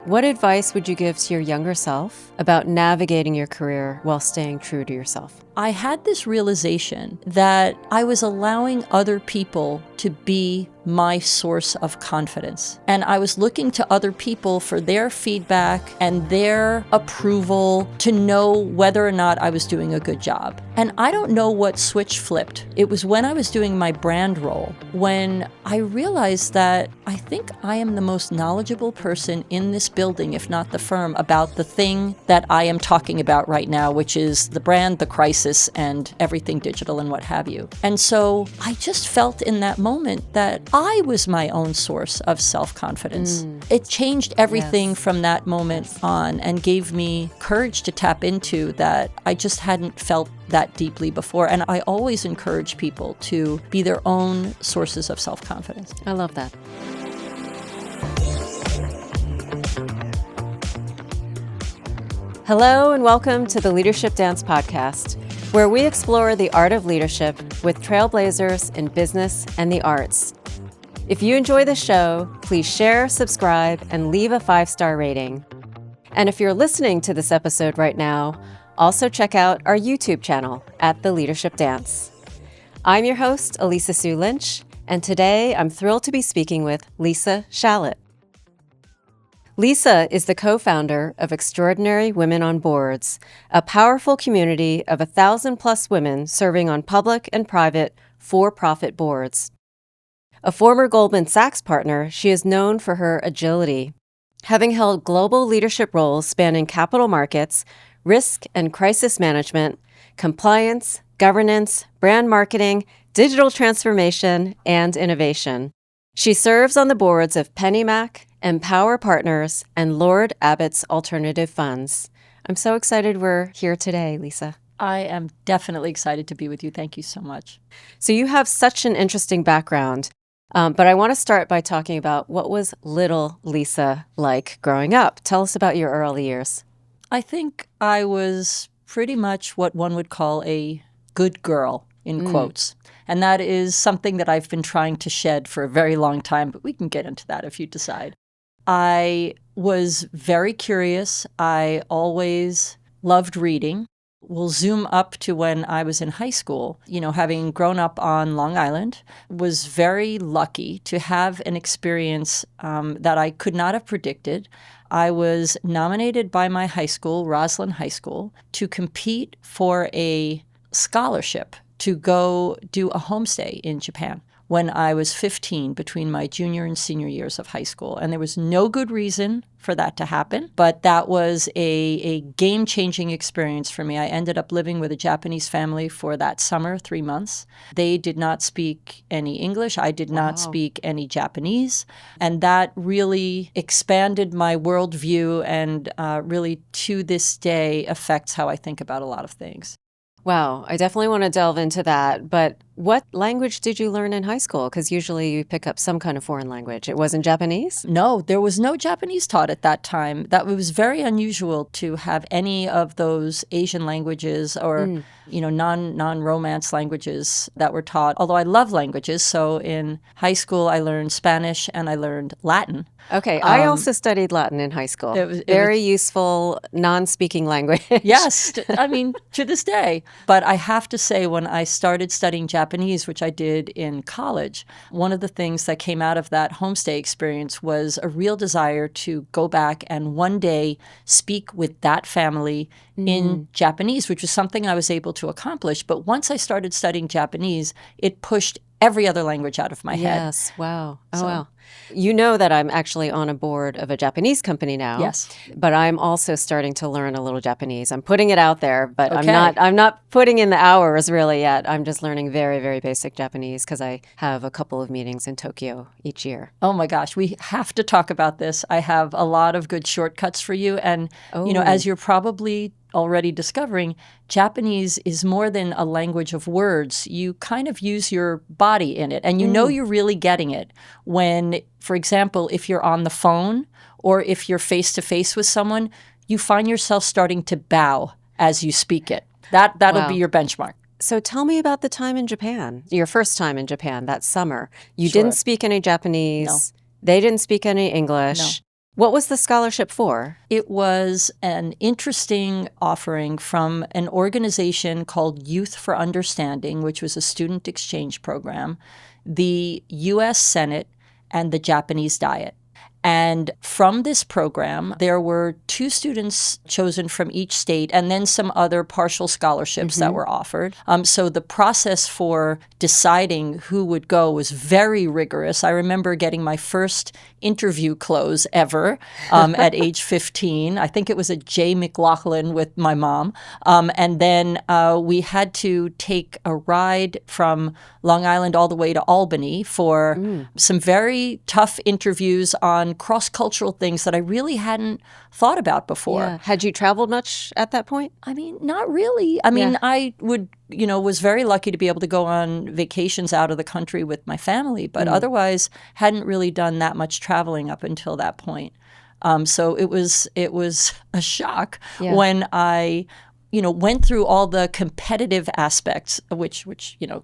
What advice would you give to your younger self about navigating your career while staying true to yourself? I had this realization that I was allowing other people to be my source of confidence. And I was looking to other people for their feedback and their approval to know whether or not I was doing a good job. And I don't know what switch flipped. It was when I was doing my brand role, when I realized that I think I am the most knowledgeable person in this building, if not the firm, about the thing that I am talking about right now, which is the brand, the crisis, and everything digital and what have you. And so I just felt in that moment that I was my own source of self-confidence. It changed everything from that moment on and gave me courage to tap into that I just hadn't felt that deeply before. And I always encourage people to be their own sources of self-confidence. I love that. Hello and welcome to the Leadership Dance Podcast, where we explore the art of leadership with trailblazers in business and the arts. If you enjoy the show, please share, subscribe, and leave a 5-star rating. And if you're listening to this episode right now, also check out our YouTube channel at The Leadership Dance. I'm your host, Alissa Hsu Lynch, and today I'm thrilled to be speaking with Lisa Shalett. Lisa is the co-founder of Extraordinary Women on Boards, a powerful community of 1,000+ women serving on public and private for-profit boards. A former Goldman Sachs partner, she is known for her agility, having held global leadership roles spanning capital markets, risk and crisis management, compliance, governance, brand marketing, digital transformation, and innovation. She serves on the boards of PennyMac, Empower Partners, and Lord Abbott's Alternative Funds. I'm so excited we're here today, Lisa. I am definitely excited to be with you. Thank you so much. So you have such an interesting background, but I want to start by talking about what was little Lisa like growing up. Tell us about your early years. I think I was pretty much what one would call a good girl, in quotes. And that is something that I've been trying to shed for a very long time, but we can get into that if you decide. I was very curious. I always loved reading. We'll zoom up to when I was in high school. You know, having grown up on Long Island, was very lucky to have an experience that I could not have predicted. I was nominated by my high school, Roslyn High School, to compete for a scholarship to go do a homestay in Japan when I was 15, between my junior and senior years of high school. And there was no good reason for that to happen, but that was a game-changing experience for me. I ended up living with a Japanese family for that summer, 3 months. They did not speak any English. I did not speak any Japanese. And that really expanded my worldview and really to this day affects how I think about a lot of things. Wow, I definitely want to delve into that. But what language did you learn in high school? Because usually you pick up some kind of foreign language. It wasn't Japanese? No, there was no Japanese taught at that time. That was very unusual to have any of those Asian languages or non-Romance languages that were taught. Although I love languages, so in high school I learned Spanish and I learned Latin. Okay, I also studied Latin in high school. It was very useful, non-speaking language. Yes, I mean, to this day. But I have to say, when I started studying Japanese, which I did in college, one of the things that came out of that homestay experience was a real desire to go back and one day speak with that family in Japanese, which was something I was able to accomplish. But once I started studying Japanese, it pushed every other language out of my head. Yes, wow. Oh, wow. You know that I'm actually on a board of a Japanese company now. Yes. But I'm also starting to learn a little Japanese. I'm putting it out there, but I'm not putting in the hours really yet. I'm just learning very, very basic Japanese because I have a couple of meetings in Tokyo each year. Oh my gosh, we have to talk about this. I have a lot of good shortcuts for you. And, as you're probably already discovering, Japanese is more than a language of words. You kind of use your body in it, and you know you're really getting it when, for example, if you're on the phone or if you're face-to-face with someone, you find yourself starting to bow as you speak it. That'll be your benchmark. So tell me about the time in Japan, your first time in Japan, that summer. You Sure. didn't speak any Japanese. No. They didn't speak any English. No. What was the scholarship for? It was an interesting offering from an organization called Youth for Understanding, which was a student exchange program, the U.S. Senate, and the Japanese Diet. And from this program, there were 2 students chosen from each state and then some other partial scholarships that were offered. So the process for deciding who would go was very rigorous. I remember getting my first interview clothes ever at age 15. I think it was at J. McLaughlin with my mom. And then we had to take a ride from Long Island all the way to Albany for some very tough interviews on cross-cultural things that I really hadn't thought about before. Yeah. Had you traveled much at that point? I mean, not really. I mean, I was very lucky to be able to go on vacations out of the country with my family, but otherwise hadn't really done that much traveling up until that point. So it was a shock when I went through all the competitive aspects, which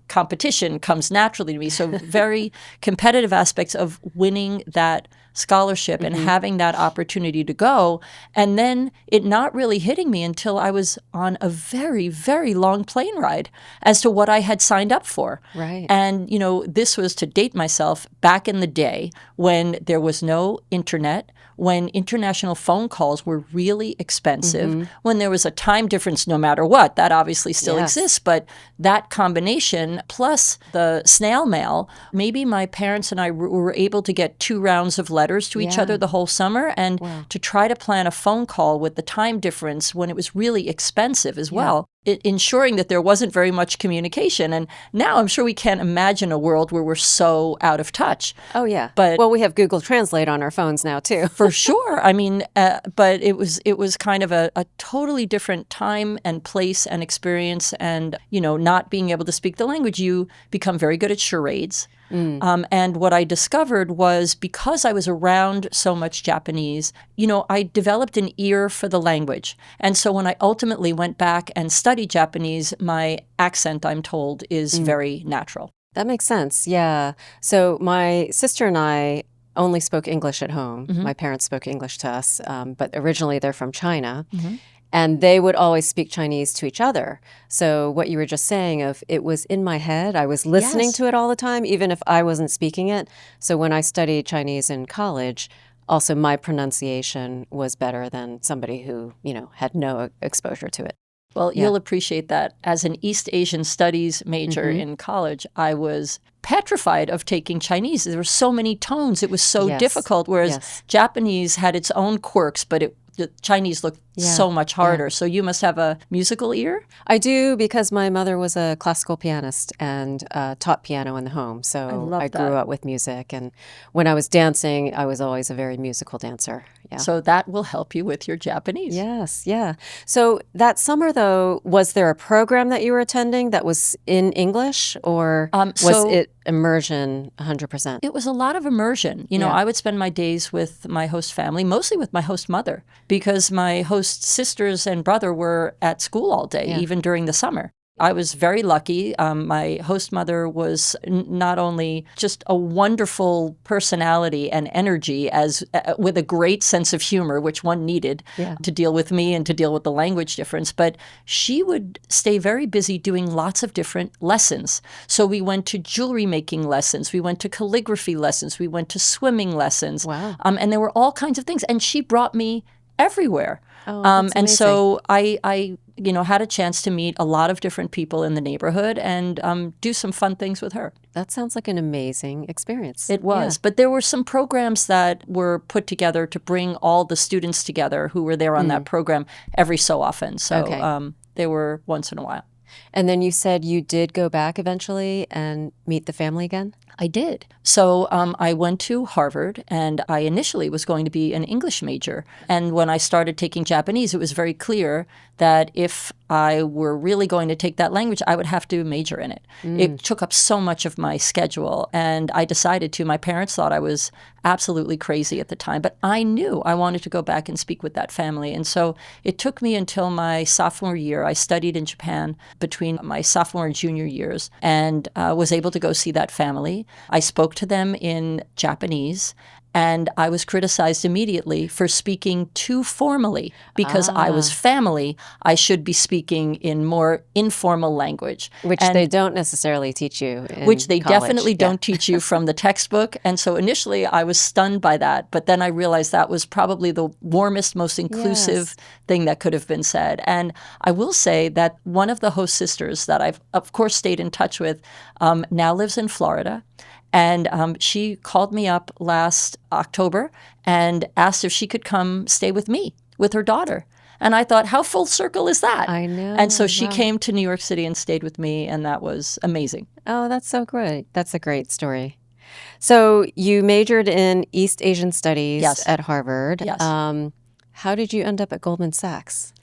competition comes naturally to me. So very competitive aspects of winning that scholarship and having that opportunity to go. And then it not really hitting me until I was on a very, very long plane ride as to what I had signed up for. Right. And, this was, to date myself, back in the day when there was no internet, when international phone calls were really expensive, when there was a time difference no matter what. That obviously still exists, but that combination plus the snail mail, maybe my parents and I were able to get 2 rounds of letters to each other the whole summer, and to try to plan a phone call with the time difference when it was really expensive as well. Ensuring that there wasn't very much communication. And now I'm sure we can't imagine a world where we're so out of touch. Oh, yeah. But we have Google Translate on our phones now, too. For sure. I mean, but it was kind of a totally different time and place and experience. And, not being able to speak the language, you become very good at charades. And what I discovered was, because I was around so much Japanese, I developed an ear for the language. And so when I ultimately went back and studied Japanese, my accent, I'm told, is very natural. That makes sense. Yeah. So my sister and I only spoke English at home. My parents spoke English to us, but originally they're from China. And they would always speak Chinese to each other. So what you were just saying of, it was in my head. I was listening to it all the time, even if I wasn't speaking it. So when I studied Chinese in college, also my pronunciation was better than somebody who, had no exposure to it. Well, you'll appreciate that. As an East Asian Studies major in college, I was petrified of taking Chinese. There were so many tones. It was so difficult, whereas Japanese had its own quirks, but the Chinese looked so much harder. So you must have a musical ear? I do, because my mother was a classical pianist and taught piano in the home. So I grew up with music. And when I was dancing, I was always a very musical dancer. Yeah. So that will help you with your Japanese. Yes, yeah. So that summer, though, was there a program that you were attending that was in English, or was it immersion 100%? It was a lot of immersion. I would spend my days with my host family, mostly with my host mother, because my host sisters and brother were at school all day, even during the summer. I was very lucky. My host mother was not only just a wonderful personality and energy, as with a great sense of humor, which one needed to deal with me and to deal with the language difference, but she would stay very busy doing lots of different lessons. So we went to jewelry making lessons, we went to calligraphy lessons, we went to swimming lessons. Wow. And there were all kinds of things. And she brought me everywhere. Oh, that's and amazing. so I had a chance to meet a lot of different people in the neighborhood and do some fun things with her. That sounds like an amazing experience. It was. But there were some programs that were put together to bring all the students together who were there on that program every so often. So they were once in a while. And then you said you did go back eventually and meet the family again? I did. So I went to Harvard, and I initially was going to be an English major. And when I started taking Japanese, it was very clear that if I were really going to take that language, I would have to major in it. It took up so much of my schedule, and I decided to. My parents thought I was absolutely crazy at the time, but I knew I wanted to go back and speak with that family. And so it took me until my sophomore year. I studied in Japan between my sophomore and junior years, and was able to go see that family. I spoke to them in Japanese, And I was criticized immediately for speaking too formally because I was family. I should be speaking in more informal language. Which they don't necessarily teach you in Which they college. definitely don't teach you from the textbook. And so initially I was stunned by that. But then I realized that was probably the warmest, most inclusive thing that could have been said. And I will say that one of the host sisters that I've, of course, stayed in touch with now lives in Florida. And she called me up last October and asked if she could come stay with me, with her daughter. And I thought, how full circle is that? I know. And so she came to New York City and stayed with me, and that was amazing. Oh, that's so great. That's a great story. So you majored in East Asian Studies at Harvard. Yes. How did you end up at Goldman Sachs?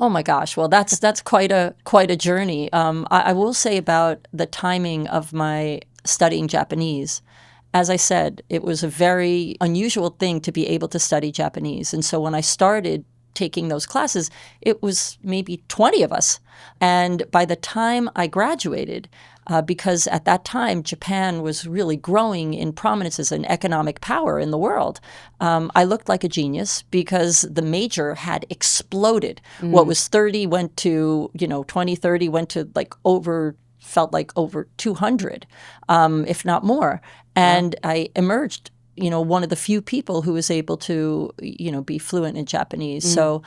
Oh my gosh! Well, that's quite a journey. I will say about the timing of my studying Japanese. As I said, it was a very unusual thing to be able to study Japanese, and so when I started taking those classes, it was maybe 20 of us. And by the time I graduated, because at that time Japan was really growing in prominence as an economic power in the world, I looked like a genius because the major had exploded. What was 30 went to, 20, 30 went to felt like over 200, if not more. And I emerged one of the few people who was able to, be fluent in Japanese. So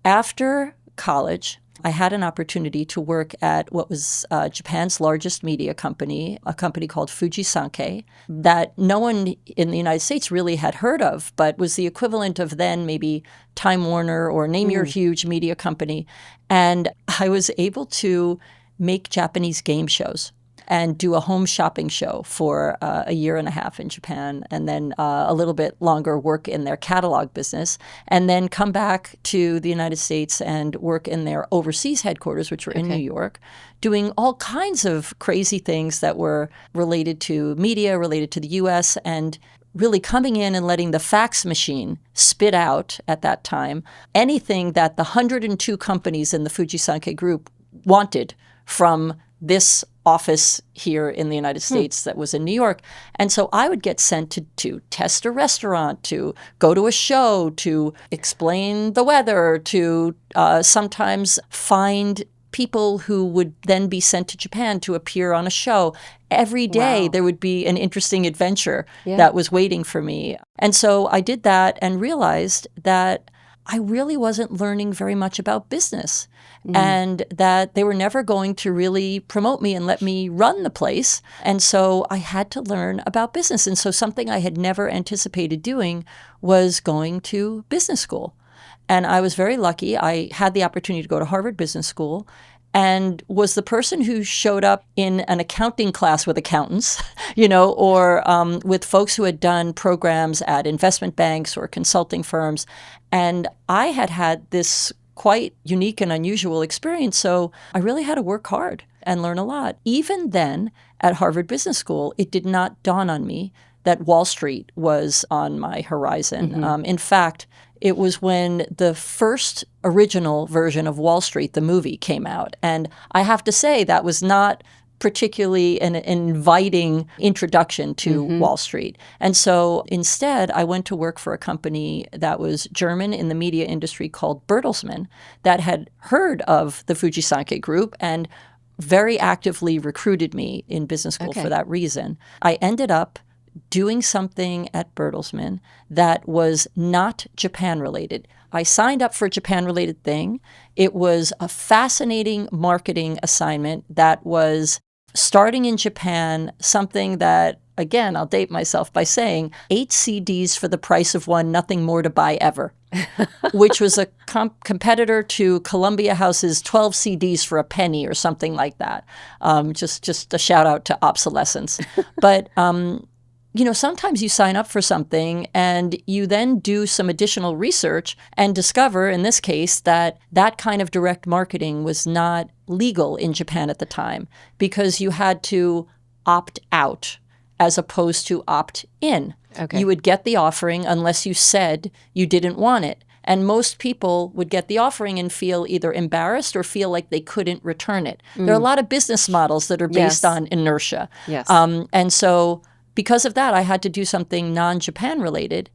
after college, I had an opportunity to work at what was Japan's largest media company, a company called Fuji Sankei, that no one in the United States really had heard of, but was the equivalent of then maybe Time Warner or name your huge media company. And I was able to make Japanese game shows and do a home shopping show for a year and a half in Japan, and then a little bit longer work in their catalog business, and then come back to the United States and work in their overseas headquarters, which were in New York, doing all kinds of crazy things that were related to media, related to the U.S., and really coming in and letting the fax machine spit out at that time anything that the 102 companies in the Fuji Sankei group wanted from this office here in the United States that was in New York. And so I would get sent to test a restaurant, to go to a show, to explain the weather, to sometimes find people who would then be sent to Japan to appear on a show. Every day there would be an interesting adventure that was waiting for me. And so I did that and realized that I really wasn't learning very much about business, and that they were never going to really promote me and let me run the place. And so I had to learn about business. And so something I had never anticipated doing was going to business school. And I was very lucky. I had the opportunity to go to Harvard Business School and was the person who showed up in an accounting class with accountants, or with folks who had done programs at investment banks or consulting firms. And I had this quite unique and unusual experience. So I really had to work hard and learn a lot. Even then, at Harvard Business School, it did not dawn on me that Wall Street was on my horizon. In fact, it was when the first original version of Wall Street, the movie, came out. And I have to say that was not particularly an inviting introduction to Wall Street. And so instead, I went to work for a company that was German in the media industry called Bertelsmann, that had heard of the Fuji Sankei Group and very actively recruited me in business school for that reason. I ended up doing something at Bertelsmann that was not Japan-related. I signed up for a Japan-related thing. It was a fascinating marketing assignment that was starting in Japan, something that, again, I'll date myself by saying, 8 CDs for the price of 1, nothing more to buy ever, which was a competitor to Columbia House's 12 CDs for a penny or something like that. Just a shout out to obsolescence. But sometimes you sign up for something and you then do some additional research and discover, in this case, that that kind of direct marketing was not legal in Japan at the time because you had to opt out as opposed to opt in. You would get the offering unless you said you didn't want it. And most people would get the offering and feel either embarrassed or feel like they couldn't return it. There are a lot of business models that are based on inertia. And so because of that, I had to do something non-Japan related.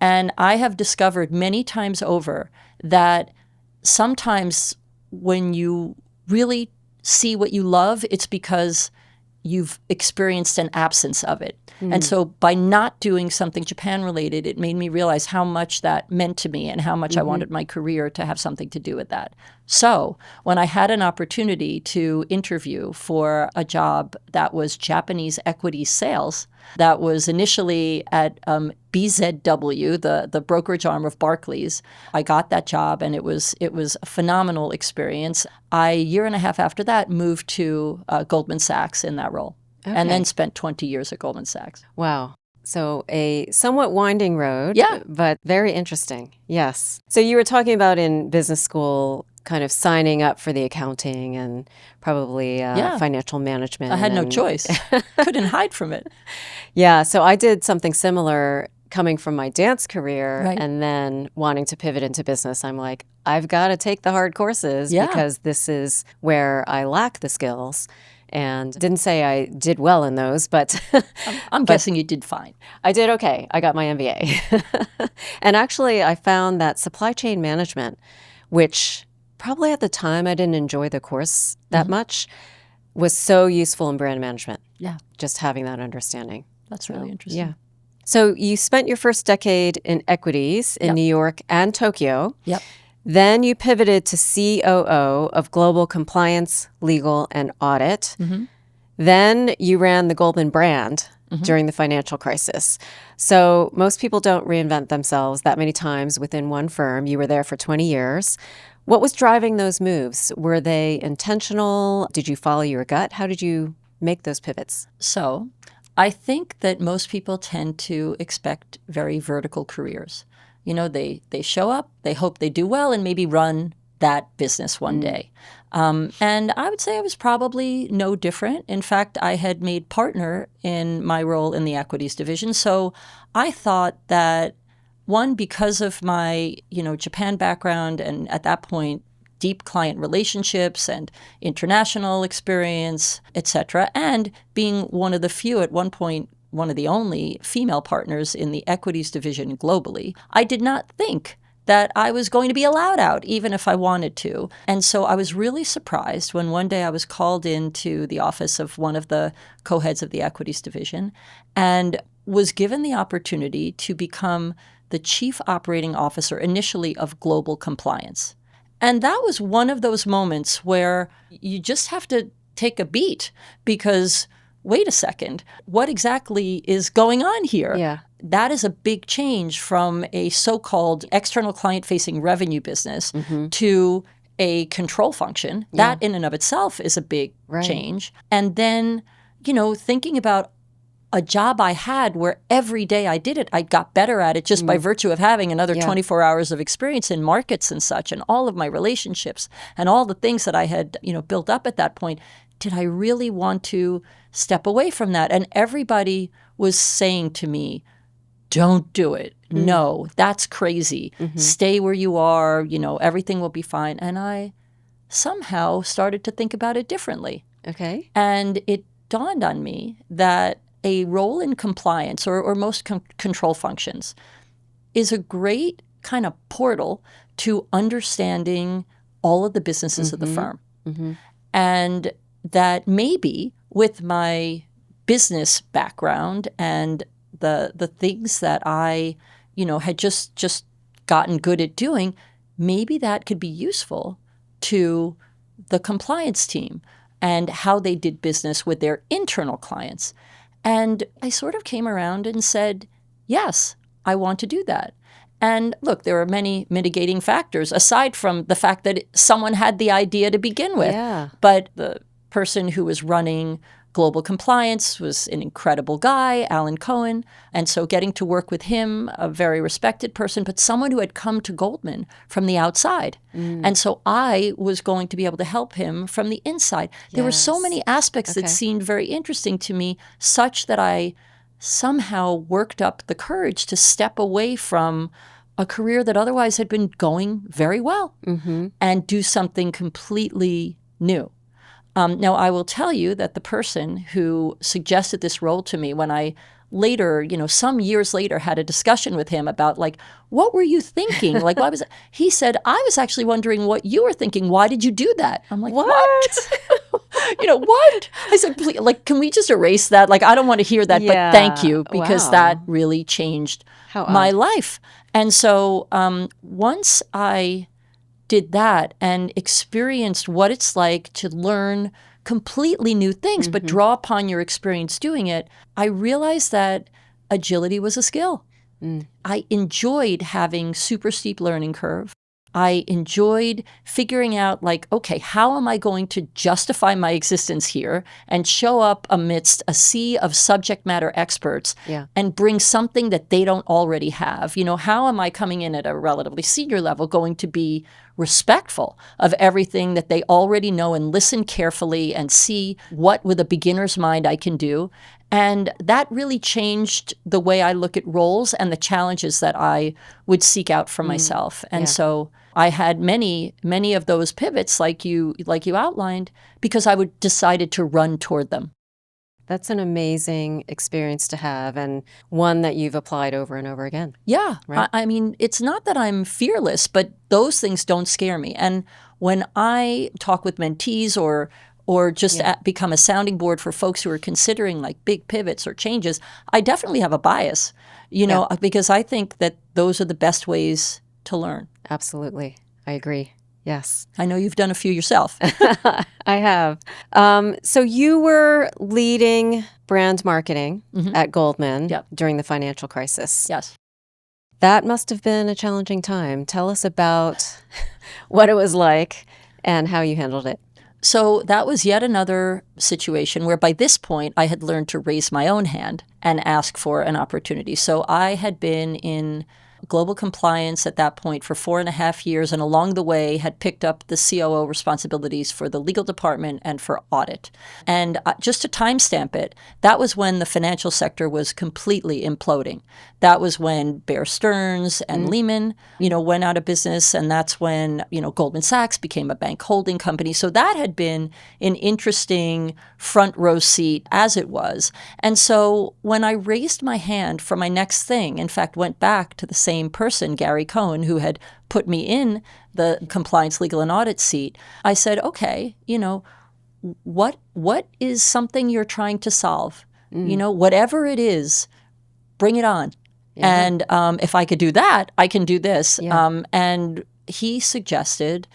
And I have discovered many times over that sometimes when you really see what you love, it's because you've experienced an absence of it. And so by not doing something Japan related, it made me realize how much that meant to me and how much I wanted my career to have something to do with that. So when I had an opportunity to interview for a job that was Japanese equity sales, that was initially at BZW, the brokerage arm of Barclays. I got that job, and it was a phenomenal experience. A year and a half after that, moved to Goldman Sachs in that role, and then spent 20 years at Goldman Sachs. Wow. So a somewhat winding road, Yeah. but very interesting. Yes. So you were talking about in business school kind of signing up for the accounting and probably financial management. I had no choice. Couldn't hide from it. Yeah. So I did something similar coming from my dance career Right. and then wanting to pivot into business. I'm like, I've got to take the hard courses because this is where I lack the skills. And didn't say I did well in those, but I'm guessing you did fine. I did okay. I got my MBA. And actually, I found that supply chain management, which probably at the time I didn't enjoy the course that much, was so useful in brand management. Yeah. Just having that understanding. That's really interesting. Yeah. So you spent your first decade in equities in New York and Tokyo. Yep. Then you pivoted to COO of global compliance, legal, and audit. Then you ran the Goldman brand during the financial crisis. So most people don't reinvent themselves that many times within one firm. You were there for 20 years. What was driving those moves? Were they intentional? Did you follow your gut? How did you make those pivots? So I think that most people tend to expect very vertical careers. You know, they show up, they hope they do well, and maybe run that business one day. And I would say I was probably no different. In fact, I had made partner in my role in the equities division. So I thought that, one, because of my, Japan background and at that point, deep client relationships and international experience, et cetera, and being one of the few at one point, one of the only female partners in the equities division globally, I did not think that I was going to be allowed out, even if I wanted to. And so I was really surprised when one day I was called into the office of one of the co-heads of the equities division and was given the opportunity to become the chief operating officer initially of global compliance. And that was one of those moments where you just have to take a beat because, wait a second, what exactly is going on here? Yeah. That is a big change from a so-called external client-facing revenue business to a control function. That in and of itself is a big change. And then, thinking about a job I had where every day I did it, I got better at it just by virtue of having another 24 hours of experience in markets and such, and all of my relationships and all the things that I had, built up at that point. Did I really want to step away from that? And everybody was saying to me, don't do it. No, that's crazy. Stay where you are. Everything will be fine. And I somehow started to think about it differently. Okay. And it dawned on me that a role in compliance or most control functions is a great kind of portal to understanding all of the businesses of the firm. And that maybe with my business background and the things that I, had just gotten good at doing, maybe that could be useful to the compliance team and how they did business with their internal clients. And I sort of came around and said, yes, I want to do that. And look, there are many mitigating factors aside from the fact that someone had the idea to begin with. Yeah. But the person who was running global compliance was an incredible guy, Alan Cohen. And so getting to work with him, a very respected person, but someone who had come to Goldman from the outside. And so I was going to be able to help him from the inside. There were so many aspects that seemed very interesting to me, such that I somehow worked up the courage to step away from a career that otherwise had been going very well and do something completely new. Now, I will tell you that the person who suggested this role to me when I later, some years later, had a discussion with him about like, what were you thinking? Like, why was it? He said, I was actually wondering what you were thinking. Why did you do that? I'm like, what? What? I said, please, like, can we just erase that? Like, I don't want to hear that, but thank you, because that really changed my life. And so once I did that and experienced what it's like to learn completely new things, but draw upon your experience doing it, I realized that agility was a skill. I enjoyed having super steep learning curve. I enjoyed figuring out like, okay, how am I going to justify my existence here and show up amidst a sea of subject matter experts and bring something that they don't already have? How am I coming in at a relatively senior level going to be respectful of everything that they already know and listen carefully and see what with a beginner's mind I can do? And that really changed the way I look at roles and the challenges that I would seek out for myself. And so I had many of those pivots like you outlined because I would decided to run toward them. That's an amazing experience to have, and one that you've applied over and over again. Yeah. Right? I mean, it's not that I'm fearless, but those things don't scare me. And when I talk with mentees or just become a sounding board for folks who are considering like big pivots or changes, I definitely have a bias, because I think that those are the best ways to learn. Absolutely. I agree. Yes. I know you've done a few yourself. I have. So you were leading brand marketing at Goldman during the financial crisis. Yes. That must have been a challenging time. Tell us about what it was like and how you handled it. So that was yet another situation where by this point I had learned to raise my own hand and ask for an opportunity. So I had been in global compliance at that point for 4.5 years, and along the way had picked up the COO responsibilities for the legal department and for audit. And just to timestamp it, that was when the financial sector was completely imploding. That was when Bear Stearns and Lehman, went out of business, and that's when, Goldman Sachs became a bank holding company. So that had been an interesting front row seat as it was. And so when I raised my hand for my next thing, in fact, went back to the same person, Gary Cohen, who had put me in the compliance, legal, and audit seat, I said, okay, what is something you're trying to solve? Whatever it is, bring it on. Yeah. And if I could do that, I can do this. Yeah. And he suggested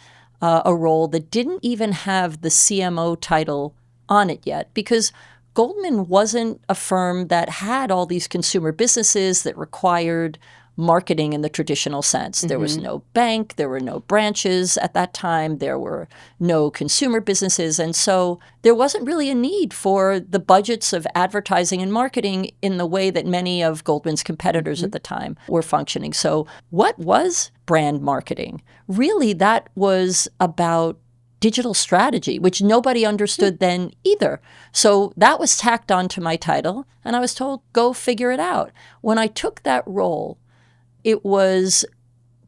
a role that didn't even have the CMO title on it yet, because Goldman wasn't a firm that had all these consumer businesses that required marketing in the traditional sense. There was no bank, there were no branches at that time, there were no consumer businesses. And so there wasn't really a need for the budgets of advertising and marketing in the way that many of Goldman's competitors at the time were functioning. So what was brand marketing? Really, that was about digital strategy, which nobody understood then either. So that was tacked onto my title, and I was told, go figure it out. When I took that role, it was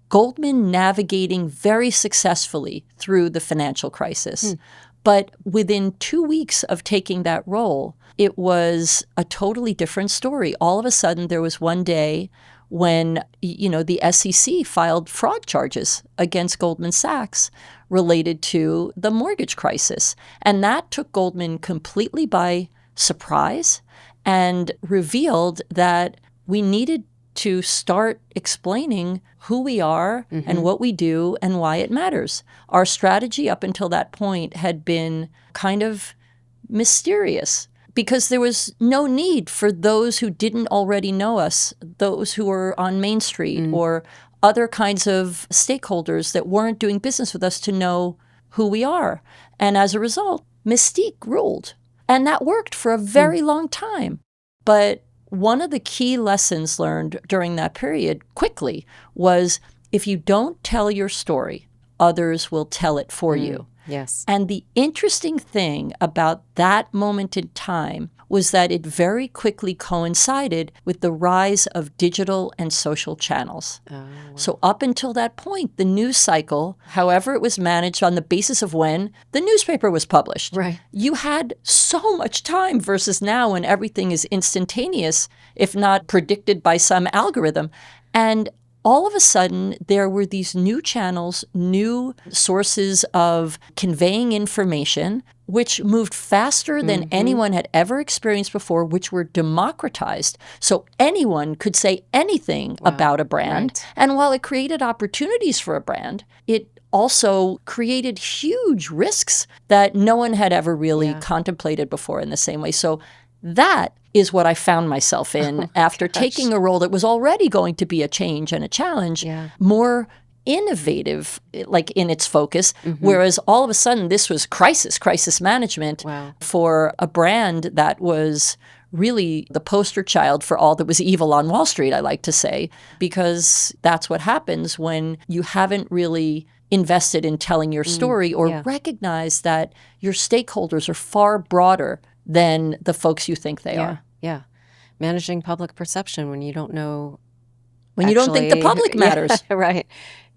Goldman navigating very successfully through the financial crisis. But within 2 weeks of taking that role, it was a totally different story. All of a sudden, there was one day when, the SEC filed fraud charges against Goldman Sachs related to the mortgage crisis. And that took Goldman completely by surprise and revealed that we needed to start explaining who we are and what we do and why it matters. Our strategy up until that point had been kind of mysterious because there was no need for those who didn't already know us, those who were on Main Street or other kinds of stakeholders that weren't doing business with us to know who we are. And as a result, mystique ruled. And that worked for a very long time. But one of the key lessons learned during that period quickly was if you don't tell your story, others will tell it for you. Yes. And the interesting thing about that moment in time was that it very quickly coincided with the rise of digital and social channels. Oh, wow. So up until that point, the news cycle, however it was managed on the basis of when the newspaper was published, Right. you had so much time versus now when everything is instantaneous, if not predicted by some algorithm. And all of a sudden, there were these new channels, new sources of conveying information, which moved faster than anyone had ever experienced before, which were democratized. So anyone could say anything about a brand. Right. And while it created opportunities for a brand, it also created huge risks that no one had ever really contemplated before in the same way. So that is what I found myself in after taking a role that was already going to be a change and a challenge, more innovative, like in its focus, whereas all of a sudden this was crisis management for a brand that was really the poster child for all that was evil on Wall Street, I like to say, because that's what happens when you haven't really invested in telling your story or recognize that your stakeholders are far broader than the folks you think they are. Yeah. Managing public perception when you don't know. When you don't think the public matters. Right.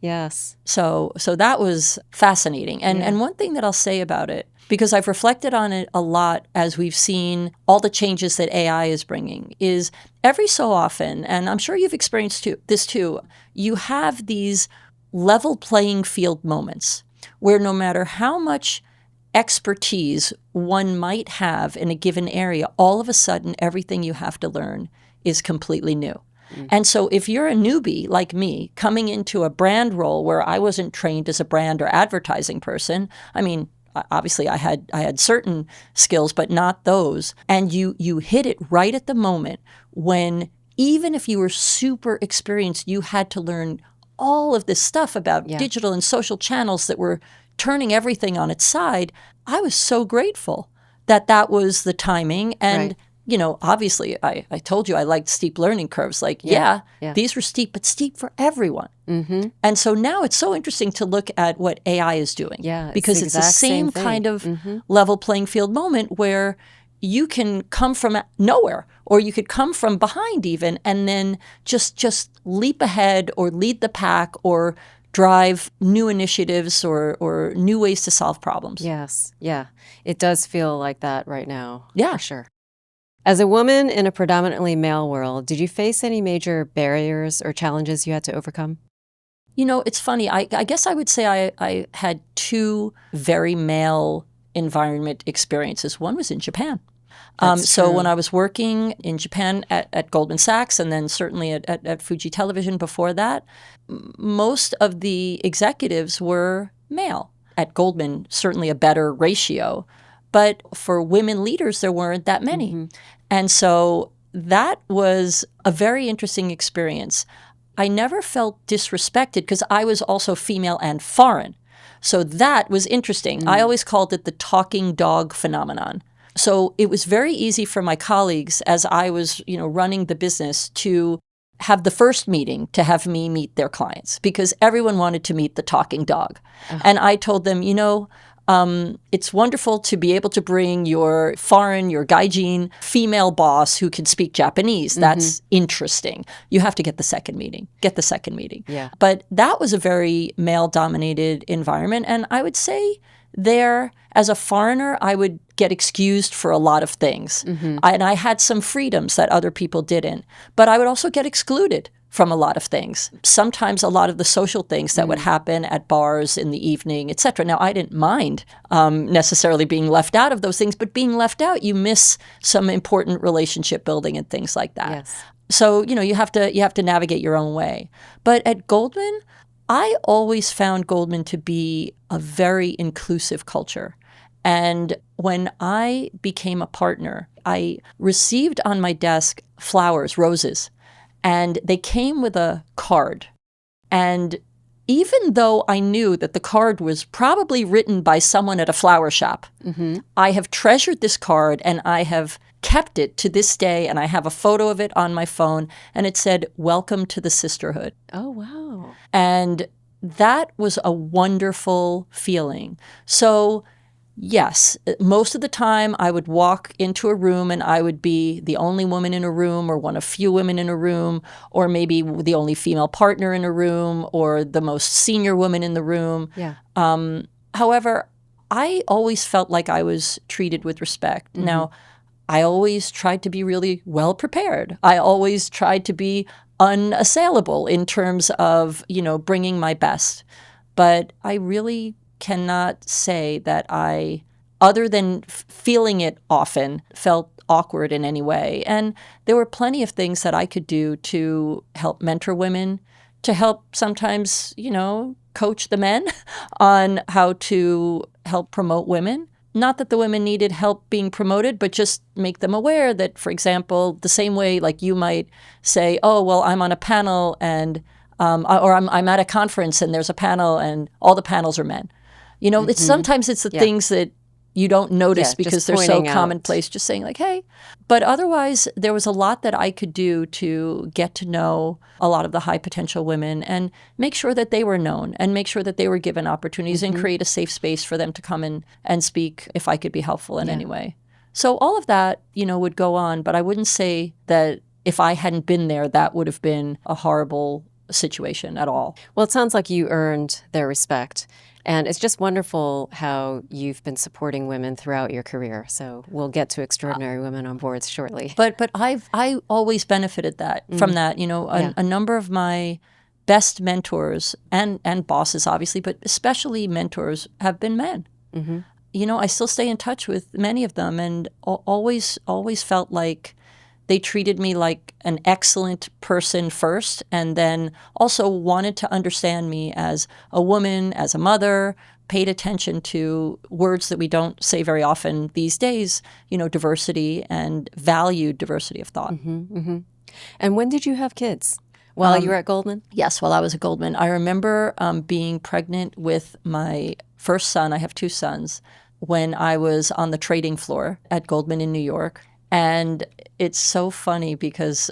Yes. So that was fascinating. And one thing that I'll say about it, because I've reflected on it a lot as we've seen all the changes that AI is bringing, is every so often, and I'm sure you've experienced this too, you have these level playing field moments where no matter how much expertise one might have in a given area, all of a sudden everything you have to learn is completely new. And so if you're a newbie like me coming into a brand role where I wasn't trained as a brand or advertising person, I mean, obviously I had certain skills, but not those. And you hit it right at the moment when even if you were super experienced, you had to learn all of this stuff about digital and social channels that were turning everything on its side. I was so grateful that was the timing. And you know, obviously, I told you I liked steep learning curves. Like, these were steep, but steep for everyone. And so now it's so interesting to look at what AI is doing. Because it's the same kind of level playing field moment where you can come from nowhere or you could come from behind even and then just leap ahead or lead the pack or drive new initiatives or new ways to solve problems. Yes. Yeah. It does feel like that right now. Yeah. For sure. As a woman in a predominantly male world, did you face any major barriers or challenges you had to overcome? You know, it's funny. I guess I would say I had two very male environment experiences. One was in Japan. So when I was working in Japan at Goldman Sachs and then certainly at Fuji Television before that, most of the executives were male. At Goldman, certainly a better ratio. But for women leaders, there weren't that many. And so that was a very interesting experience. I never felt disrespected because I was also female and foreign. So that was interesting. I always called it the talking dog phenomenon. So it was very easy for my colleagues as I was, running the business to have the first meeting to have me meet their clients because everyone wanted to meet the talking dog. And I told them, it's wonderful to be able to bring your gaijin female boss who can speak Japanese. That's interesting. You have to get the second meeting. Yeah. But that was a very male-dominated environment. And I would say there, as a foreigner, I would get excused for a lot of things. And I had some freedoms that other people didn't. But I would also get excluded from a lot of things. Sometimes a lot of the social things that would happen at bars in the evening, et cetera. Now, I didn't mind necessarily being left out of those things, but being left out, you miss some important relationship building and things like that. Yes. So, you have to navigate your own way. But at Goldman, I always found Goldman to be a very inclusive culture. And when I became a partner, I received on my desk flowers, roses, and they came with a card. And even though I knew that the card was probably written by someone at a flower shop, I have treasured this card and I have kept it to this day. And I have a photo of it on my phone. And it said, "Welcome to the sisterhood." Oh, wow. And that was a wonderful feeling. So yes, most of the time I would walk into a room and I would be the only woman in a room, or one of few women in a room, or maybe the only female partner in a room, or the most senior woman in the room. Yeah. However, I always felt like I was treated with respect. Now, I always tried to be really well prepared. I always tried to be unassailable in terms of, bringing my best. But I really cannot say that I, other than feeling it often, felt awkward in any way. And there were plenty of things that I could do to help mentor women, to help sometimes, coach the men on how to help promote women. Not that the women needed help being promoted, but just make them aware that, for example, the same way like you might say, oh, well, I'm on a panel and or I'm at a conference and there's a panel and all the panels are men. Sometimes it's the things that you don't notice because they're so commonplace, just saying like, hey. But otherwise, there was a lot that I could do to get to know a lot of the high potential women and make sure that they were known and make sure that they were given opportunities and create a safe space for them to come in and speak if I could be helpful in any way. So all of that, would go on. But I wouldn't say that if I hadn't been there, that would have been a horrible situation at all. Well, it sounds like you earned their respect. And it's just wonderful how you've been supporting women throughout your career. So we'll get to extraordinary women on boards shortly. But I always benefited from that. A number of my best mentors and bosses, obviously, but especially mentors have been men. I still stay in touch with many of them, and always felt like they treated me like an excellent person first, and then also wanted to understand me as a woman, as a mother, paid attention to words that we don't say very often these days, diversity, and valued diversity of thought. And when did you have kids? While you were at Goldman? Yes, while I was at Goldman. I remember being pregnant with my first son. I have two sons. When I was on the trading floor at Goldman in New York. And it's so funny because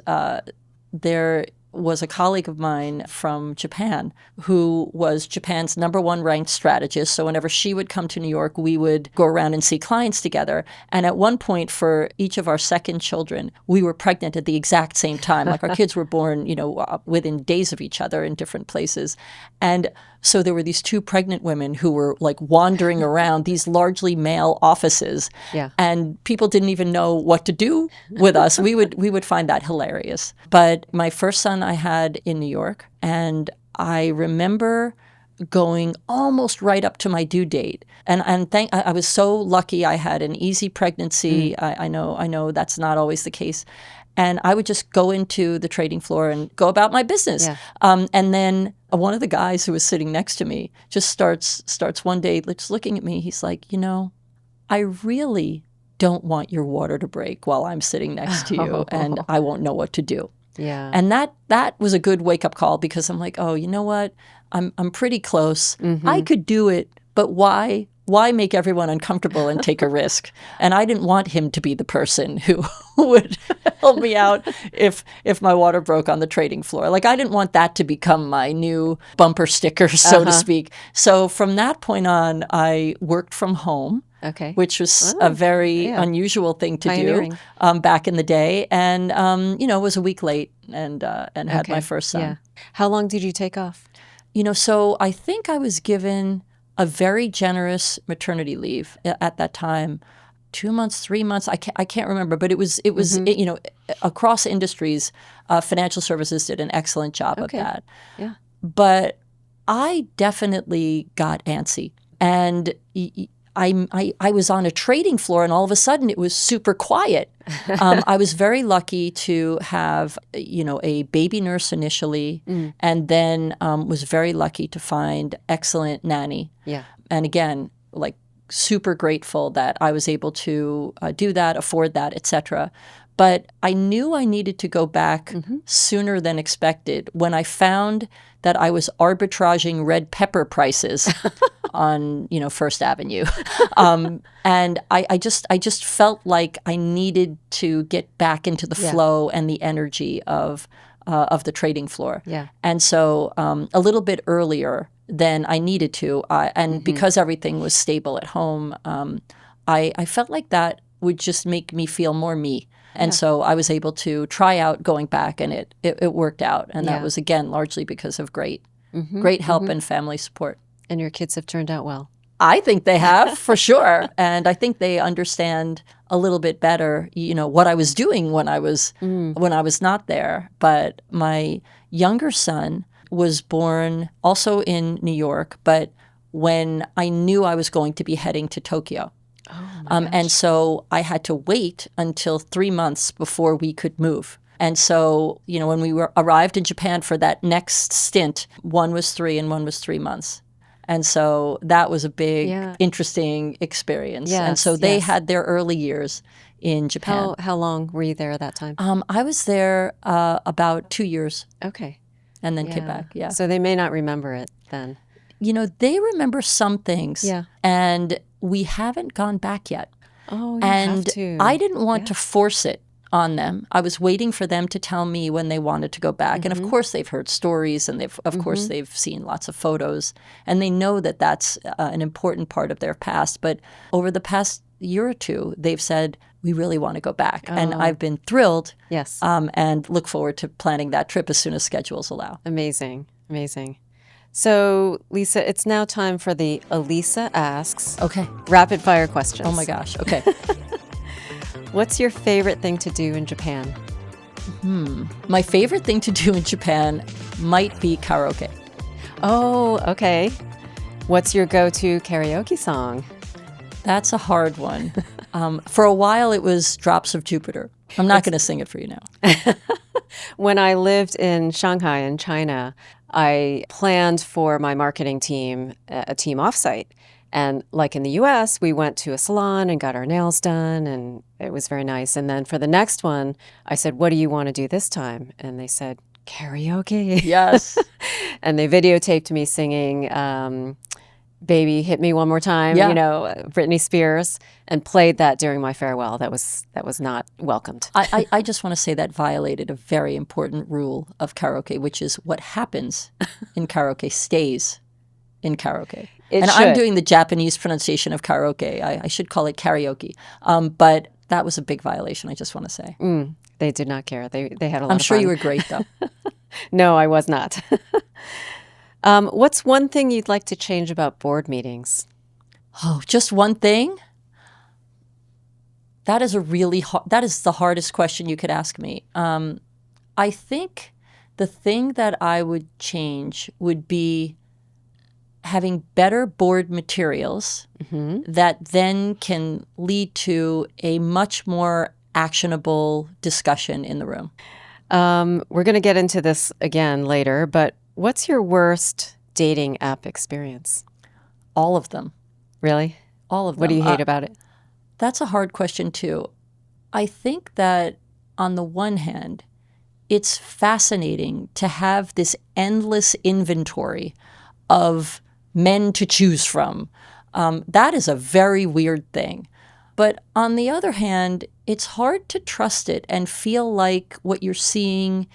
there was a colleague of mine from Japan who was Japan's #1 ranked strategist. So whenever she would come to New York, we would go around and see clients together. And at one point, for each of our second children, we were pregnant at the exact same time. Like our kids were born, within days of each other in different places. And so there were these two pregnant women who were like wandering around these largely male offices. And people didn't even know what to do with us. We would find that hilarious. But my first son I had in New York, and I remember going almost right up to my due date. And I was so lucky I had an easy pregnancy. I know that's not always the case. And I would just go into the trading floor and go about my business. And then one of the guys who was sitting next to me just starts one day just looking at me. He's like, I really don't want your water to break while I'm sitting next to you, and I won't know what to do. And that was a good wake-up call, because I'm like, oh, you know what? I'm pretty close. I could do it, but why make everyone uncomfortable and take a risk? And I didn't want him to be the person who would help me out if my water broke on the trading floor. Like, I didn't want that to become my new bumper sticker, so to speak. So from that point on, I worked from home. Which was a very unusual thing to do back in the day. And, was a week late and had my first son. How long did you take off? So I think I was given a very generous maternity leave at that time. 2 months, 3 months, I can't remember, but it was across industries, financial services did an excellent job of that. But I definitely got antsy. And I was on a trading floor, and all of a sudden it was super quiet. I was very lucky to have, a baby nurse initially, and then was very lucky to find excellent nanny. And again, like super grateful that I was able to do that, afford that, etc. But I knew I needed to go back sooner than expected when I found that I was arbitraging red pepper prices on, First Avenue. And I just felt like I needed to get back into the flow and the energy of the trading floor. And so a little bit earlier than I needed to. And because everything was stable at home, I felt like that would just make me feel more me. And so I was able to try out going back, and it worked out. And that was, again, largely because of great help and family support. And your kids have turned out well. I think they have, for sure. And I think they understand a little bit better, what I was doing when I was not there. But my younger son was born also in New York, but when I knew I was going to be heading to Tokyo. And so I had to wait until 3 months before we could move. And so, when we arrived in Japan for that next stint, one was 3 and one was 3 months. And so that was a big, interesting experience. Yes, and so they had their early years in Japan. How long were you there at that time? I was there about 2 years. Okay. And then came back, So they may not remember it then. They remember some things. Yeah. And we haven't gone back yet. Oh, you and have to. I didn't want to force it on them. I was waiting for them to tell me when they wanted to go back. And of course, they've heard stories, and of course, they've seen lots of photos, and they know that that's an important part of their past. But over the past year or two, they've said, we really want to go back. And I've been thrilled. Yes. And look forward to planning that trip as soon as schedules allow. Amazing. Amazing. So, Lisa, it's now time for the Alissa Asks Okay. rapid fire questions. Oh my gosh. Okay. What's your favorite thing to do in Japan? My favorite thing to do in Japan might be karaoke. Oh, okay. What's your go-to karaoke song? That's a hard one. For a while, it was Drops of Jupiter. I'm not going to sing it for you now. When I lived in Shanghai in China, I planned for my marketing team a team offsite. And like in the US, we went to a salon and got our nails done, and it was very nice. And then for the next one, I said, what do you want to do this time? And they said, karaoke. Yes. And they videotaped me singing Baby Hit Me One More Time, Britney Spears, and played that during my farewell. That was not welcomed. I just want to say that violated a very important rule of karaoke, which is what happens in karaoke stays in karaoke. I'm doing the Japanese pronunciation of karaoke. I should call it karaoke. But that was a big violation, I just want to say. They did not care. They had a lot of fun. I'm sure you were great, though. No, I was not. What's one thing you'd like to change about board meetings? Oh, just one thing? That is that is the hardest question you could ask me. I think the thing that I would change would be having better board materials that then can lead to a much more actionable discussion in the room. We're going to get into this again later, but what's your worst dating app experience? All of them. Really? All of them. What do you hate about it? That's a hard question, too. I think that on the one hand, it's fascinating to have this endless inventory of men to choose from. That is a very weird thing. But on the other hand, it's hard to trust it and feel like what you're seeing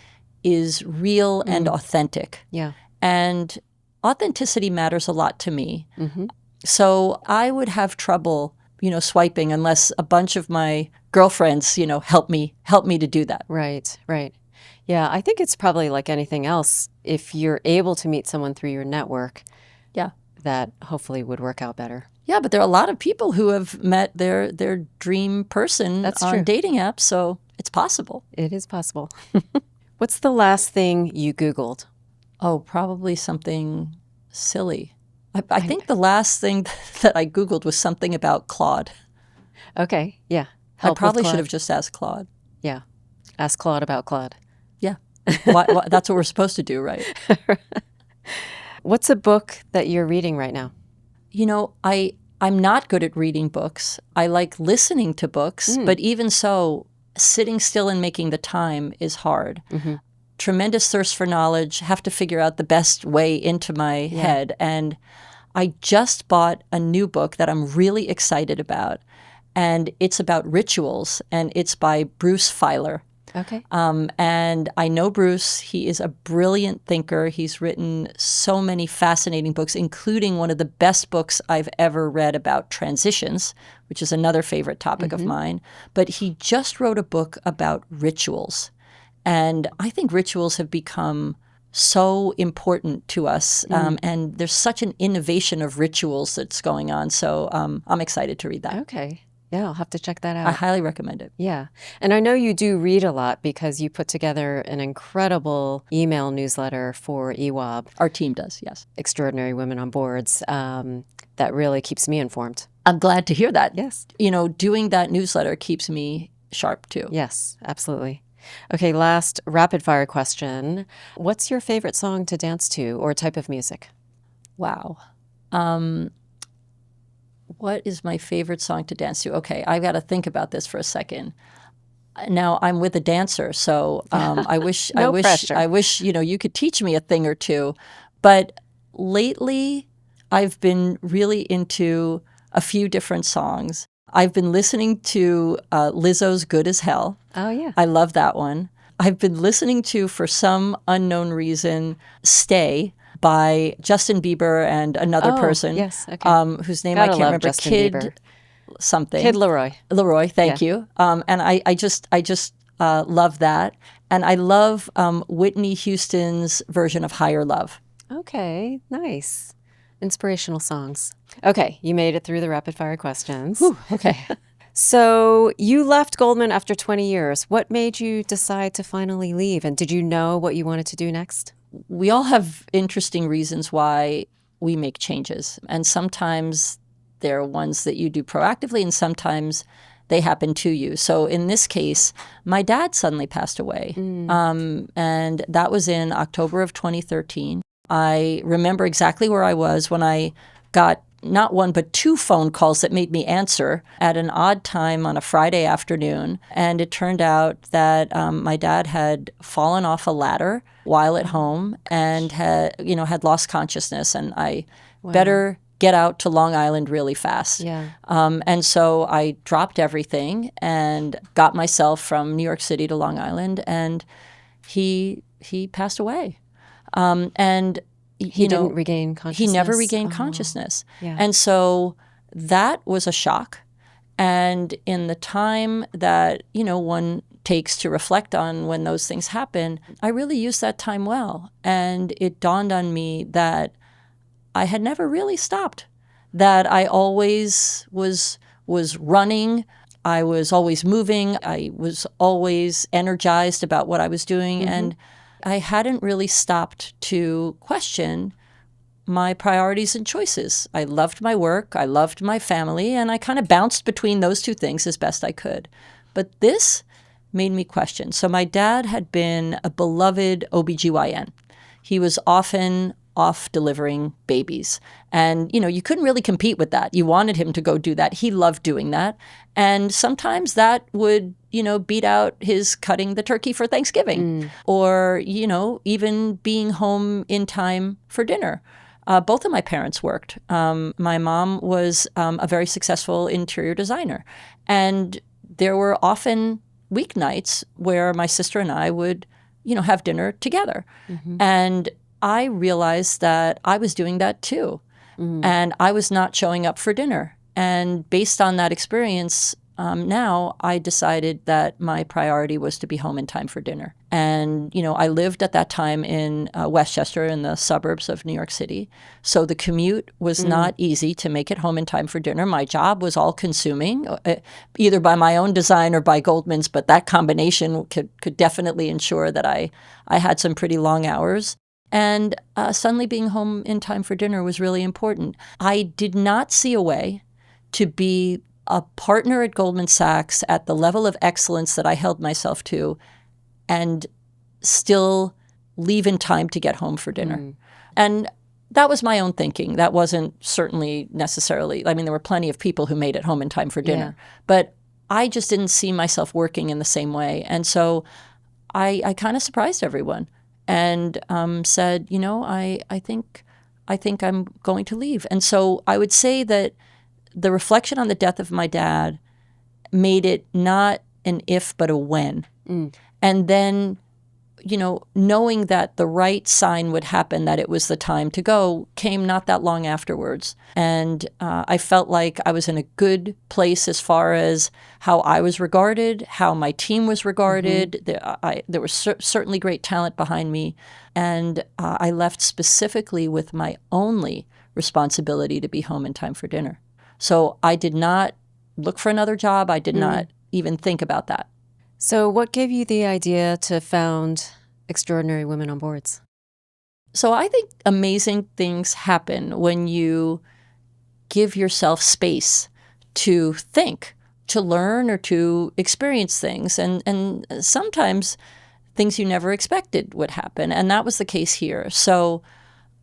is real and authentic. Yeah. And authenticity matters a lot to me. So I would have trouble, swiping unless a bunch of my girlfriends, help me to do that. Right. Yeah, I think it's probably like anything else. If you're able to meet someone through your network, that hopefully would work out better. Yeah, but there are a lot of people who have met their dream person on dating apps, so it's possible. It is possible. What's the last thing you Googled? Oh, probably something silly. I think the last thing that I Googled was something about Claude. Okay, yeah. I probably should have just asked Claude. Yeah. Ask Claude about Claude. Yeah. Why, that's what we're supposed to do, right? What's a book that you're reading right now? I'm not good at reading books. I like listening to books, but even so, sitting still and making the time is hard. Tremendous thirst for knowledge, have to figure out the best way into my head. And I just bought a new book that I'm really excited about. And it's about rituals, and it's by Bruce Feiler. Okay. And I know Bruce. He is a brilliant thinker. He's written so many fascinating books, including one of the best books I've ever read about transitions, which is another favorite topic of mine. But he just wrote a book about rituals. And I think rituals have become so important to us. And there's such an innovation of rituals that's going on. So I'm excited to read that. Okay. Yeah, I'll have to check that I out. highly recommend it. Yeah. And I know you do read a lot because you put together an incredible email newsletter for EWOB, Our team does, yes. Extraordinary Women on Boards, that really keeps me informed. I'm glad to hear that. Yes. Doing that newsletter keeps me sharp too. Yes, absolutely. Okay, last rapid fire question. What's your favorite song to dance to or type of music? Wow. What is my favorite song to dance to? Okay, I've got to think about this for a second. Now I'm with a dancer, so I wish you could teach me a thing or two. But lately, I've been really into a few different songs. I've been listening to Lizzo's "Good as Hell." Oh, yeah. I love that one. I've been listening to, for some unknown reason, "Stay" by Justin Bieber and another person. Yes, okay. Whose name Gotta I can't love remember. Justin Kid Bieber. something. Kid Leroy. Leroy, thank you. And I just love that. And I love Whitney Houston's version of "Higher Love." Okay, nice. Inspirational songs. Okay, you made it through the rapid fire questions. Whew, okay. So you left Goldman after 20 years. What made you decide to finally leave? And did you know what you wanted to do next? We all have interesting reasons why we make changes. And sometimes they're ones that you do proactively, and sometimes they happen to you. So in this case, my dad suddenly passed away. And that was in October of 2013. I remember exactly where I was when I got not one but two phone calls that made me answer at an odd time on a Friday afternoon. And it turned out that my dad had fallen off a ladder while at home and had lost consciousness. And I better get out to Long Island really fast. Yeah. And so I dropped everything and got myself from New York City to Long Island, and he passed away. And He didn't regain consciousness? He never regained consciousness. Yeah. And so that was a shock. And in the time that, one takes to reflect on when those things happen, I really used that time well. And it dawned on me that I had never really stopped, that I always was running. I was always moving. I was always energized about what I was doing. And I hadn't really stopped to question my priorities and choices. I loved my work, I loved my family, and I kind of bounced between those two things as best I could. But this made me question. So my dad had been a beloved OBGYN. He was often off delivering babies. And, you couldn't really compete with that. You wanted him to go do that. He loved doing that. And sometimes that would, beat out his cutting the turkey for Thanksgiving or, even being home in time for dinner. Both of my parents worked. My mom was a very successful interior designer. And there were often weeknights where my sister and I would, have dinner together. And I realized that I was doing that too. And I was not showing up for dinner. And based on that experience, now I decided that my priority was to be home in time for dinner. And, I lived at that time in Westchester in the suburbs of New York City. So the commute was not easy to make it home in time for dinner. My job was all consuming, either by my own design or by Goldman's, but that combination could definitely ensure that I had some pretty long hours. And suddenly being home in time for dinner was really important. I did not see a way to be a partner at Goldman Sachs at the level of excellence that I held myself to and still leave in time to get home for dinner. And that was my own thinking. That wasn't certainly necessarily, there were plenty of people who made it home in time for dinner. Yeah. But I just didn't see myself working in the same way. And so I kind of surprised everyone and said, I think I'm going to leave. And so I would say that the reflection on the death of my dad made it not an if, but a when. And then, knowing that the right sign would happen, that it was the time to go, came not that long afterwards. And I felt like I was in a good place as far as how I was regarded, how my team was regarded. There was certainly great talent behind me. And I left specifically with my only responsibility to be home in time for dinner. So I did not look for another job. I did not even think about that. So what gave you the idea to found Extraordinary Women on Boards? So I think amazing things happen when you give yourself space to think, to learn, or to experience things. And sometimes things you never expected would happen. And that was the case here. So,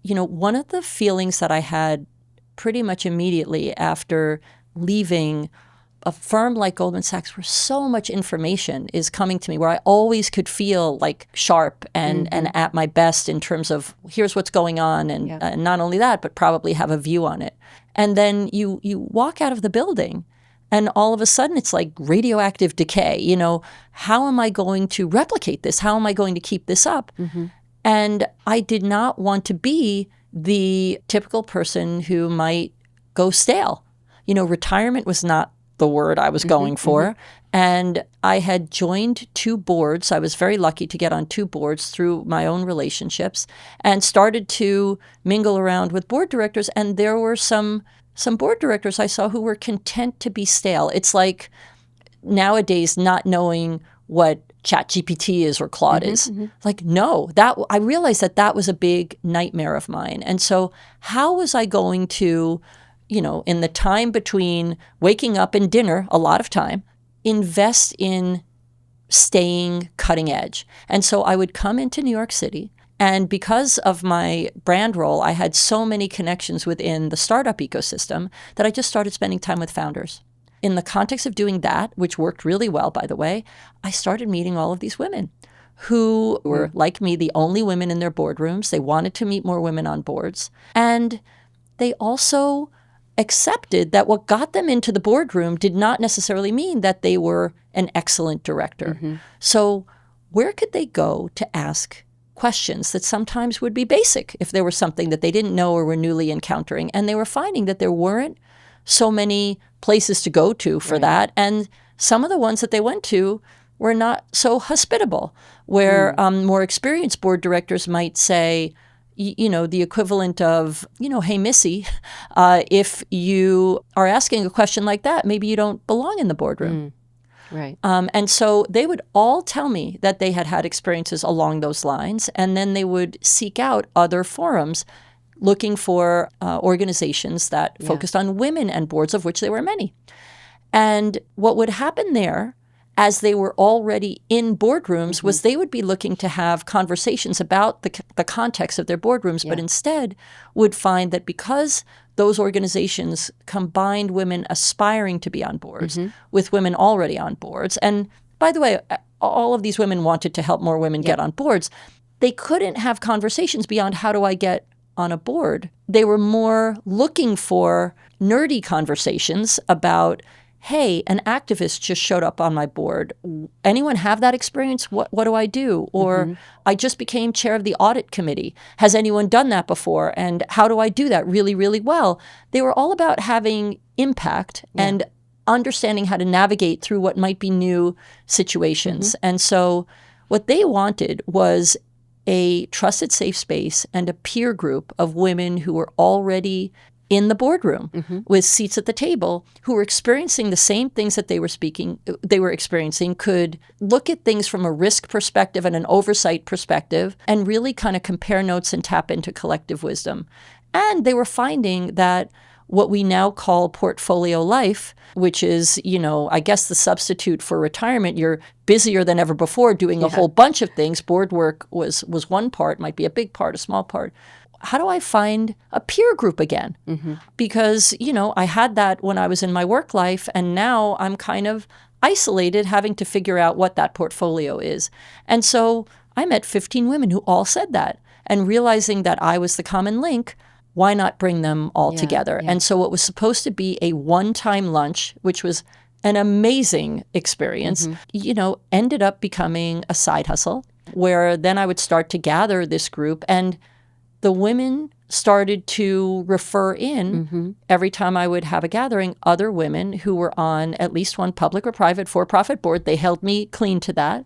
one of the feelings that I had pretty much immediately after leaving a firm like Goldman Sachs, where so much information is coming to me, where I always could feel like sharp and at my best in terms of here's what's going on. And not only that, but probably have a view on it. And then you walk out of the building and all of a sudden it's like radioactive decay. How am I going to replicate this? How am I going to keep this up? And I did not want to be the typical person who might go stale. Retirement was not the word I was going for. And I had joined 2 boards. I was very lucky to get on 2 boards through my own relationships and started to mingle around with board directors. And there were some board directors I saw who were content to be stale. It's like nowadays not knowing what ChatGPT is or Claude is. Like, no, I realized that was a big nightmare of mine. And so how was I going to, in the time between waking up and dinner, a lot of time, invest in staying cutting edge? And so I would come into New York City, and because of my brand role, I had so many connections within the startup ecosystem that I just started spending time with founders. In the context of doing that, which worked really well, by the way, I started meeting all of these women who were, like me, the only women in their boardrooms. They wanted to meet more women on boards. And they also accepted that what got them into the boardroom did not necessarily mean that they were an excellent director. So where could they go to ask questions that sometimes would be basic if there was something that they didn't know or were newly encountering? And they were finding that there weren't so many places to go to for that. And some of the ones that they went to were not so hospitable, where more experienced board directors might say, the equivalent of, hey, Missy, if you are asking a question like that, maybe you don't belong in the boardroom. Right. And so they would all tell me that they had had experiences along those lines, and then they would seek out other forums looking for organizations that focused on women and boards, of which there were many. And what would happen there, as they were already in boardrooms, was they would be looking to have conversations about the context of their boardrooms, but instead would find that because those organizations combined women aspiring to be on boards with women already on boards, and by the way, all of these women wanted to help more women get on boards, they couldn't have conversations beyond how do I get on a board. They were more looking for nerdy conversations about, hey, an activist just showed up on my board. Anyone have that experience? What do I do? Or I just became chair of the audit committee. Has anyone done that before? And how do I do that really, really well? They were all about having impact and understanding how to navigate through what might be new situations. And so what they wanted was a trusted, safe space and a peer group of women who were already in the boardroom with seats at the table, who were experiencing the same things that they were experiencing, could look at things from a risk perspective and an oversight perspective, and really kind of compare notes and tap into collective wisdom. And they were finding that what we now call portfolio life, which is, I guess the substitute for retirement, you're busier than ever before doing a whole bunch of things. Board work was one part, might be a big part, a small part. How do I find a peer group again? Because, I had that when I was in my work life, and now I'm kind of isolated, having to figure out what that portfolio is. And so I met 15 women who all said that, and realizing that I was the common link, why not bring them all together? And so what was supposed to be a one-time lunch, which was an amazing experience, ended up becoming a side hustle where then I would start to gather this group, and the women started to refer in every time I would have a gathering, other women who were on at least one public or private for-profit board. They held me clean to that.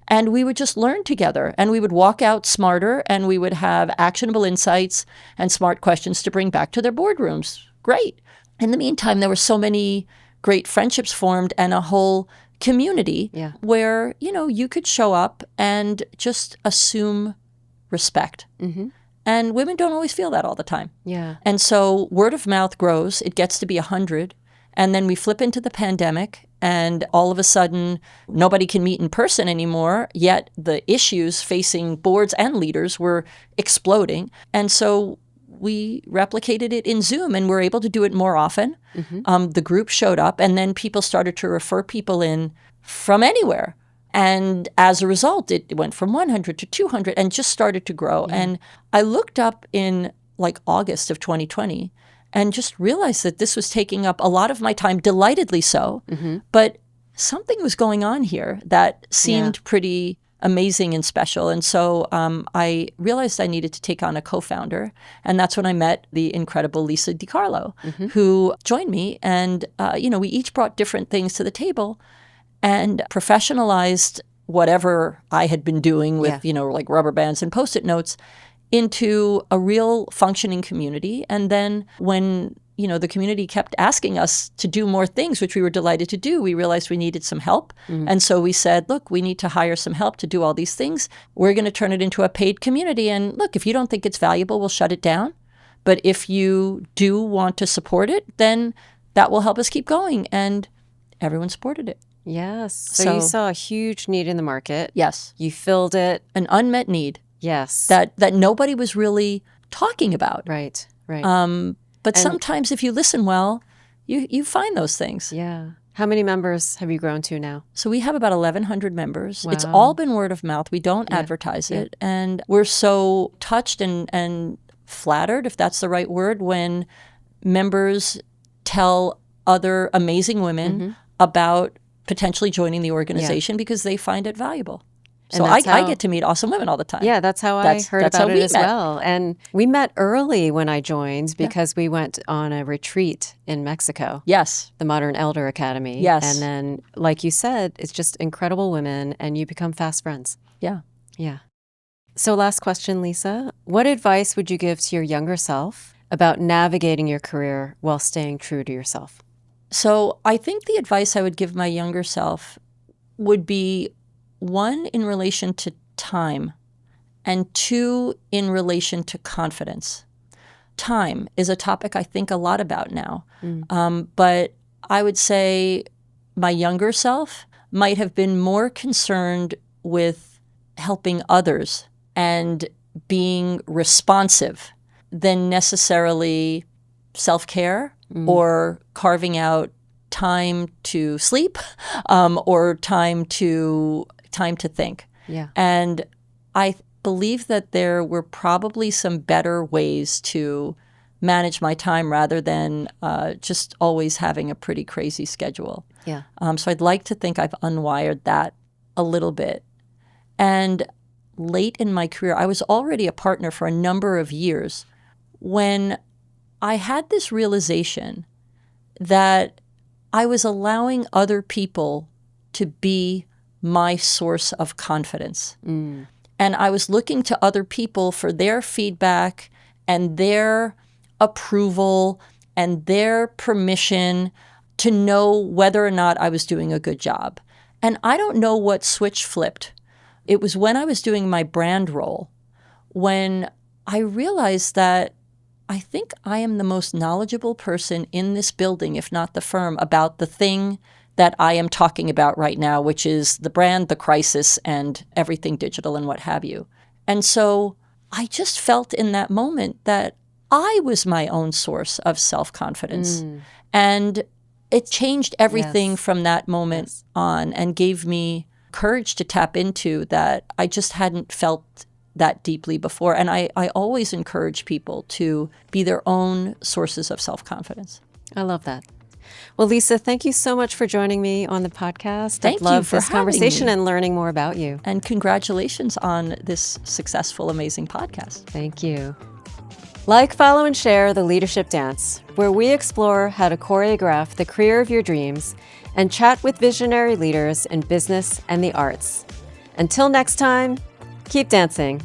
And we would just learn together, and we would walk out smarter, and we would have actionable insights and smart questions to bring back to their boardrooms. Great. In the meantime, there were so many great friendships formed and a whole community where, you could show up and just assume respect. And women don't always feel that all the time. Yeah. And so word of mouth grows. It gets to be 100. And then we flip into the pandemic, and all of a sudden, nobody can meet in person anymore, yet the issues facing boards and leaders were exploding. And so we replicated it in Zoom, and we're able to do it more often. The group showed up, and then people started to refer people in from anywhere. And as a result, it went from 100 to 200 and just started to grow. And I looked up in like August of 2020 and just realized that this was taking up a lot of my time, delightedly so. But something was going on here that seemed pretty amazing and special. And so I realized I needed to take on a co-founder. And that's when I met the incredible Lisa DeCarlo, who joined me. And, we each brought different things to the table and professionalized whatever I had been doing with, like rubber bands and Post-it notes into a real functioning community. And then when, the community kept asking us to do more things, which we were delighted to do, we realized we needed some help. And so we said, look, we need to hire some help to do all these things. We're going to turn it into a paid community. And look, if you don't think it's valuable, we'll shut it down. But if you do want to support it, then that will help us keep going. And everyone supported it. Yes. So you saw a huge need in the market. Yes. You filled it. An unmet need. Yes. That nobody was really talking about. Right. But sometimes if you listen well, you find those things. Yeah. How many members have you grown to now? So we have about 1,100 members. Wow. It's all been word of mouth. We don't advertise it. And we're so touched and flattered, if that's the right word, when members tell other amazing women about potentially joining the organization because they find it valuable. So I get to meet awesome women all the time. Yeah, that's how I heard about it as well. And we met early when I joined because we went on a retreat in Mexico. Yes. The Modern Elder Academy. Yes. And then, like you said, it's just incredible women, and you become fast friends. Yeah. Yeah. So last question, Lisa. What advice would you give to your younger self about navigating your career while staying true to yourself? So I think the advice I would give my younger self would be, one, in relation to time, and two, in relation to confidence. Time is a topic I think a lot about now. But I would say my younger self might have been more concerned with helping others and being responsive than necessarily self-care or carving out time to sleep or time to think. Yeah. And I believe that there were probably some better ways to manage my time rather than just always having a pretty crazy schedule. Yeah. So I'd like to think I've unwired that a little bit. And late in my career, I was already a partner for a number of years when I had this realization that I was allowing other people to be my source of confidence. And I was looking to other people for their feedback and their approval and their permission to know whether or not I was doing a good job. And I don't know what switch flipped. It was when I was doing my brand role, when I realized that I think I am the most knowledgeable person in this building, if not the firm, about the thing that I am talking about right now, which is the brand, the crisis, and everything digital and what have you. And so I just felt in that moment that I was my own source of self-confidence. And it changed everything from that moment on and gave me courage to tap into that I just hadn't felt that deeply before. And I always encourage people to be their own sources of self-confidence. I love that. Well, Lisa, thank you so much for joining me on the podcast. Thank I've loved you for this conversation having me. and learning more about you. And congratulations on this successful, amazing podcast. Thank you. Like, follow, and share The Leadership Dance, where we explore how to choreograph the career of your dreams and chat with visionary leaders in business and the arts. Until next time, keep dancing.